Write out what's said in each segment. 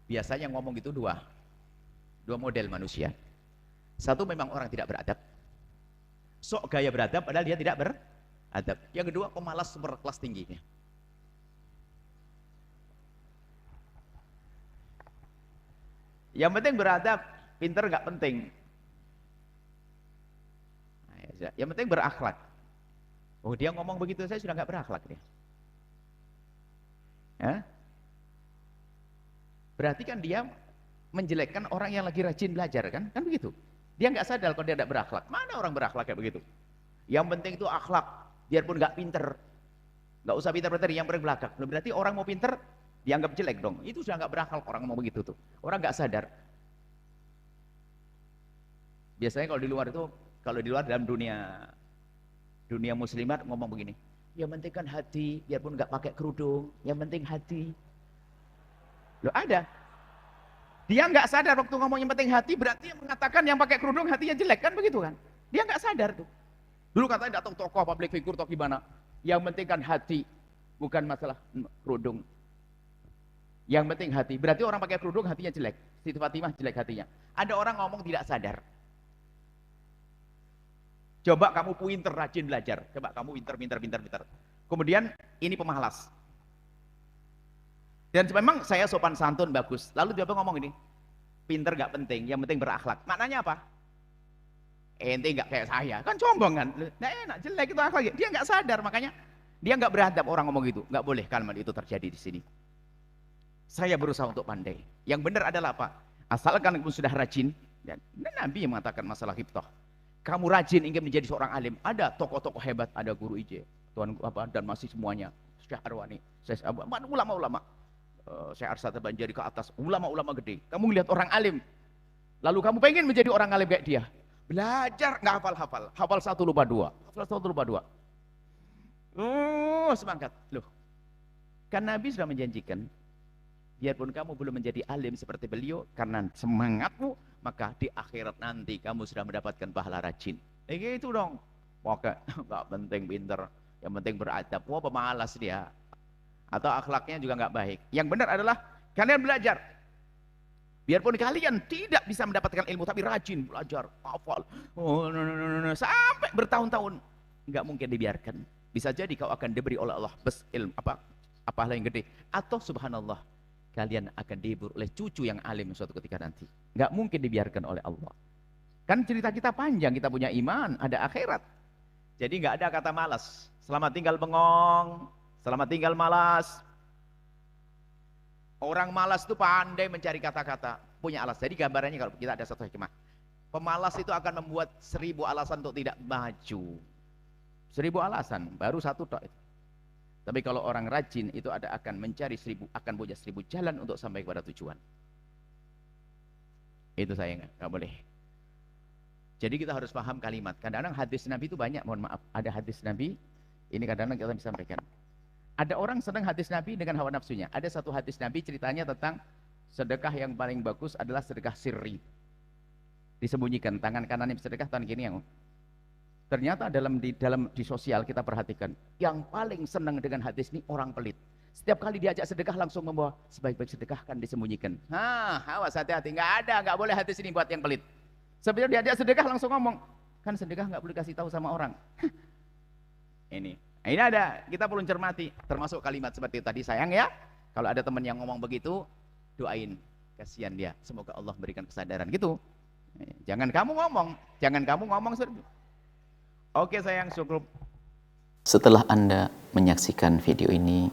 Biasanya ngomong itu dua model manusia. Satu memang orang tidak beradab, sok gaya beradab padahal dia tidak beradab. Yang kedua pemalas berkelas tingginya. Yang penting beradab, pinter nggak penting. Yang penting berakhlak. Oh, dia ngomong begitu saya sudah nggak berakhlak dia. Ya? Berarti kan dia menjelekkan orang yang lagi rajin belajar, kan begitu. Dia nggak sadar kalau dia tidak berakhlak. Mana orang berakhlak kayak begitu? Yang penting itu akhlak, biarpun nggak pinter, nggak usah pinter-pinter, yang berbelakang. Berarti orang mau pinter dianggap jelek dong. Itu sudah nggak berakhlak orang ngomong begitu tuh. Orang nggak sadar. Biasanya kalau di luar dalam dunia muslimat ngomong begini, yang penting kan hati, biarpun nggak pakai kerudung, yang penting hati. Loh, ada. Dia nggak sadar waktu ngomong yang penting hati, berarti yang mengatakan yang pakai kerudung hatinya jelek, kan begitu kan? Dia nggak sadar tuh. Dulu katanya datang tokoh public figure atau gimana, yang penting kan hati, bukan masalah kerudung. Yang penting hati, berarti orang pakai kerudung hatinya jelek. Siti Fatimah jelek hatinya. Ada orang ngomong tidak sadar. Coba kamu pinter, rajin belajar. Coba kamu pinter. Kemudian ini pemalas. Dan memang saya sopan santun bagus. Lalu dia ngomong ini, pinter gak penting, yang penting berakhlak. Maknanya apa? Ente gak kayak saya, kan sombong kan? Nah enak, jelek itu akhlak. Dia gak sadar, makanya dia gak beradab orang ngomong gitu. Gak boleh kalimat itu terjadi di sini. Saya berusaha untuk pandai. Yang benar adalah apa? Asalkan kamu sudah rajin. Dan Nabi yang mengatakan masalah hifdzah. Kamu rajin ingin menjadi seorang alim. Ada tokoh-tokoh hebat, ada guru IJ, tuan apa dan masih semuanya. Syekh Arwani, ulama-ulama. Syekh Arsata Banjari ke atas, ulama-ulama gede. Kamu lihat orang alim, lalu kamu pengen menjadi orang alim kayak dia. Belajar nggak hafal satu lupa dua. Semangat loh. Kan Nabi sudah menjanjikan, biarpun kamu belum menjadi alim seperti beliau, karena semangatmu, maka di akhirat nanti kamu sudah mendapatkan pahala rajin. Gitu dong. Pokoknya nggak penting pinter, yang penting beradab. Wah, pemalas dia. Atau akhlaknya juga nggak baik. Yang benar adalah kalian belajar. Biarpun kalian tidak bisa mendapatkan ilmu, tapi rajin belajar, hafal, sampai bertahun-tahun, nggak mungkin dibiarkan. Bisa jadi kau akan diberi oleh Allah ilmu apa hal yang gede. Atau subhanallah, kalian akan dihibur oleh cucu yang alim suatu ketika nanti. Nggak mungkin dibiarkan oleh Allah. Kan cerita kita panjang, kita punya iman, ada akhirat. Jadi nggak ada kata malas. Selamat tinggal bengong. Selamat tinggal malas. Orang malas itu pandai mencari kata-kata, punya alasan. Jadi gambarannya kalau kita ada satu hikmah, pemalas itu akan membuat 1000 alasan untuk tidak maju. 1000 alasan, baru satu tok. Tapi kalau orang rajin itu akan mencari 1000, akan punya 1000 jalan untuk sampai kepada tujuan. Itu saya nggak boleh. Jadi kita harus paham kalimat. Kadang-kadang hadis Nabi itu banyak, mohon maaf. Ada hadis Nabi, ini kadang-kadang kita bisa sampaikan. Ada orang senang hadis Nabi dengan hawa nafsunya. Ada satu hadis Nabi ceritanya tentang sedekah yang paling bagus adalah sedekah sirri. Disembunyikan, tangan kanan yang sedekah, tangan kiri yang. Ternyata di sosial kita perhatikan, yang paling senang dengan hadis ini orang pelit. Setiap kali diajak sedekah langsung membawa, sebaik-baik sedekah kan disembunyikan. Awas hati-hati, nggak boleh hadis ini buat yang pelit. Sebenarnya diajak sedekah langsung ngomong, kan sedekah nggak boleh kasih tahu sama orang. Ini ada, kita perlu cermati, termasuk kalimat seperti tadi. Sayang ya, kalau ada teman yang ngomong begitu, doain, kasihan dia, semoga Allah berikan kesadaran gitu. Jangan kamu ngomong. Oke sayang, syukur. Setelah Anda menyaksikan video ini,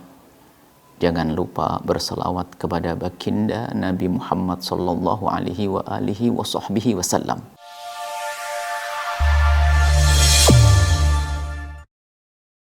jangan lupa berselawat kepada baginda Nabi Muhammad sallallahu alaihi wa alihi wa sahbihi wasallam.